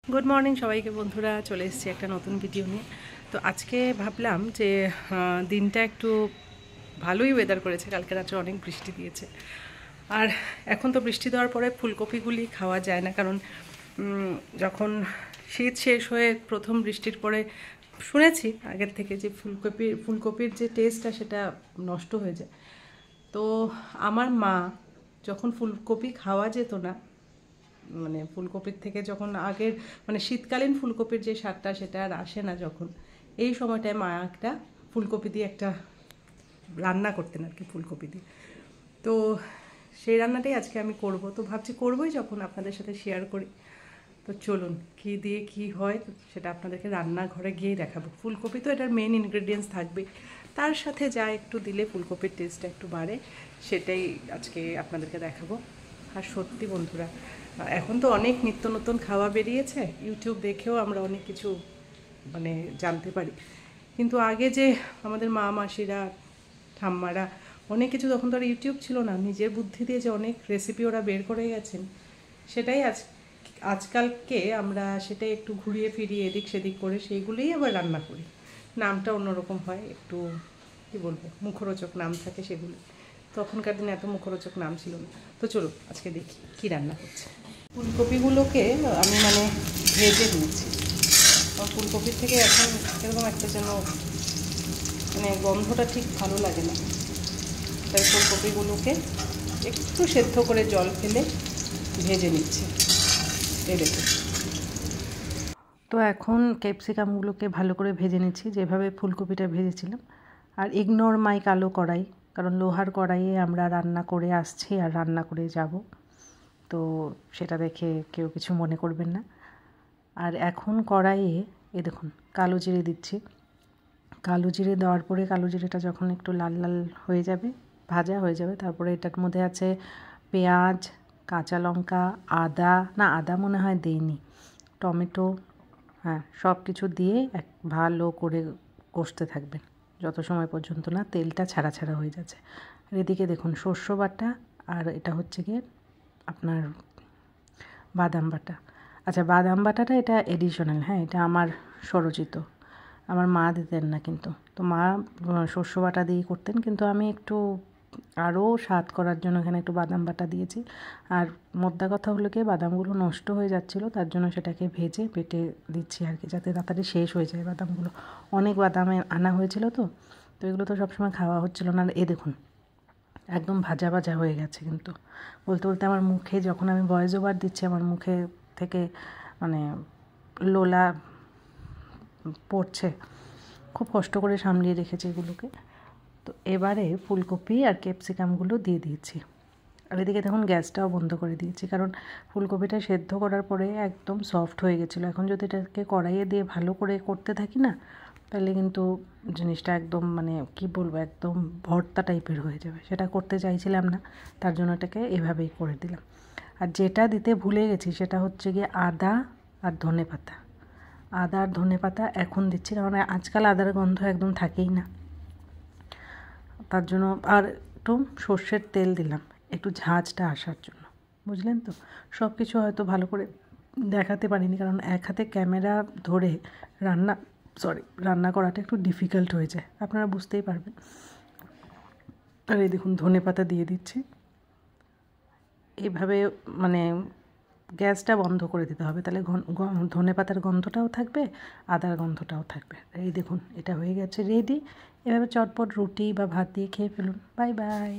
Good morning সবাইকে বন্ধুরা, চলে এসেছি একটা নতুন ভিডিও নিয়ে। তো আজকে ভাবলাম যে দিনটা একটু ভালোই ওয়েদার করেছে, কালকে রাত্রে অনেক বৃষ্টি দিয়েছে। আর এখন তো বৃষ্টি দেওয়ার পরে ফুলকপিগুলি খাওয়া যায় না, কারণ যখন শীত শেষ হয়ে প্রথম বৃষ্টির পরে শুনেছি আগের থেকে যে ফুলকপির যে টেস্টটা সেটা নষ্ট হয়ে যায়। তো আমার মা যখন ফুলকপি খাওয়া যেত না, মানে ফুলকপির থেকে যখন আগের মানে শীতকালীন ফুলকপির যে স্বাদটা সেটা আর আসে না, যখন এই সময়টায় মা একটা ফুলকপি দিয়ে একটা রান্না করতেন আর কি, ফুলকপি দিয়ে। তো সেই রান্নাটাই আজকে আমি করব। তো ভাবছি করবোই যখন, আপনাদের সাথে শেয়ার করি। তো চলুন কী দিয়ে কী হয় সেটা আপনাদেরকে রান্নাঘরে গিয়েই দেখাবো। ফুলকপি তো এটার মেন ইনগ্রেডিয়েন্টস থাকবে, তার সাথে যা একটু দিলে ফুলকপির টেস্টটা একটু বাড়ে, সেটাই আজকে আপনাদেরকে দেখাবো। আর সত্যি বন্ধুরা, এখন তো অনেক নিত্য নতুন খাওয়া বেরিয়েছে, ইউটিউব দেখেও আমরা অনেক কিছু মানে জানতে পারি। কিন্তু আগে যে আমাদের মা মাসিরা ঠাম্মারা অনেক কিছু, তখন তো আর ইউটিউব ছিল না, নিজের বুদ্ধি দিয়ে যে অনেক রেসিপি ওরা বের করে গেছেন, সেটাই আজকালকে আমরা সেটাই একটু ঘুরিয়ে ফিরিয়ে এদিক সেদিক করে সেইগুলোই আবার রান্না করি। নামটা অন্যরকম হয়, একটু কী বলবো, মুখরোচক নাম থাকে সেগুলো। তখনকার দিনে এত মুখরোচক নাম ছিল না। তো চলুন আজকে দেখি কী রান্না হচ্ছে। ফুলকপিগুলোকে আমি মানে ভেজে নিয়েছি। ফুলকপির থেকে এখন এরকম একটা যেন মানে গন্ধটা ঠিক ভালো লাগে না, তাই ফুলকপিগুলোকে একটু সেদ্ধ করে জল ফেলে ভেজে নিচ্ছি। এই দেখুন। তো এখন ক্যাপসিকামগুলোকে ভালো করে ভেজে নিচ্ছি, যেভাবে ফুলকপিটা ভেজেছিলাম। আর ইগনোর মাই কালো কড়াই, কারণ লোহার কড়াইয়ে আমরা রান্না করে আসছি আর রান্না করে যাব, তো সেটা দেখে কেউ কিছু মনে করবেন না। আর এখন কড়াইয়ে দেখুন কালো জিরে দিচ্ছি। কালো জিরে দেওয়ার পরে কালো জিরেটা যখন একটু লাল লাল হয়ে যাবে, ভাজা হয়ে যাবে, তারপরে এটার মধ্যে আছে পেঁয়াজ, কাঁচা লঙ্কা, আদা, না আদা মনে হয় দেইনি, টমেটো, হ্যাঁ সব কিছু দিয়ে ভালো করে কষতে থাকবেন যত সময় পর্যন্ত না তেলটা ছাড়া ছাড়া হয়ে যাচ্ছে। আর এদিকে দেখুন শস্য বাটা, আর এটা হচ্ছে গিয়ে আপনার বাদাম বাটা। আচ্ছা, বাদাম বাটাটা এটা এডিশনাল, হ্যাঁ এটা আমার স্বরচিত, আমার মা দিতেন না কিন্তু। তো মা শস্য বাটা দিয়ে করতেন, কিন্তু আমি একটু আরও স্বাদ করার জন্য এখানে একটু বাদাম বাটা দিয়েছি। আর মোদ্দা কথা হলো কি, বাদামগুলো নষ্ট হয়ে যাচ্ছিলো, তার জন্য সেটাকে ভেজে পেটে দিচ্ছি আর কি, যাতে তাড়াতাড়ি শেষ হয়ে যায় বাদামগুলো। অনেক বাদামে আনা হয়েছিল, তো এগুলো তো সবসময় খাওয়া হচ্ছিলো না। আর দেখুন একদম ভাজা ভাজা হয়ে গেছে, কিন্তু বলতে বলতে আমার মুখে, যখন আমি ভয়েস ওভার দিচ্ছি, আমার মুখে থেকে মানে লোলা পড়ছে। খুব কষ্ট করে সামলিয়ে রেখেছি এগুলোকে। তো এবারে ফুলকপি আর ক্যাপসিকামগুলো দিয়ে দিয়েছি। আর এদিকে দেখুন গ্যাসটাও বন্ধ করে দিয়েছি, কারণ ফুলকপিটা সেদ্ধ করার পরে একদম সফট হয়ে গেছিলো। এখন যদি এটাকে কড়াইয়ে দিয়ে ভালো করে করতে থাকি না, তাহলে কিন্তু জিনিসটা একদম মানে কি বলবো, একদম ভর্তা টাইপের হয়ে যাবে। সেটা করতে চাইছিলাম না, তার জন্য এটাকে এভাবেই করে দিলাম। আর যেটা দিতে ভুলে গেছি সেটা হচ্ছে গিয়ে আদা আর ধনেপাতা। আদা আর ধনেপাতা এখন দিচ্ছি, কারণ আজকাল আদার গন্ধ একদম থাকেই না, তার জন্য। আর একটু সর্ষের তেল দিলাম একটু ঝাঁঝটা আসার জন্য, বুঝলেন তো। সব কিছু হয়তো ভালো করে দেখাতে পারিনি, কারণ এক হাতে ক্যামেরা ধরে রান্না করাটা একটু ডিফিকাল্ট হয়ে যায়, আপনারা বুঝতেই পারবেন। আর এই দেখুন ধনেপাতা দিয়ে দিচ্ছি। এইভাবে মানে গ্যাসটা বন্ধ করে দিতে হবে, তাহলে ধনেপাতার গন্ধটাও থাকবে, আদার গন্ধটাও থাকবে। এই দেখুন এটা হয়ে গেছে রেডি। এভাবে চটপট রুটি বা ভাত দিয়ে খেয়ে ফেলুন। Bye bye.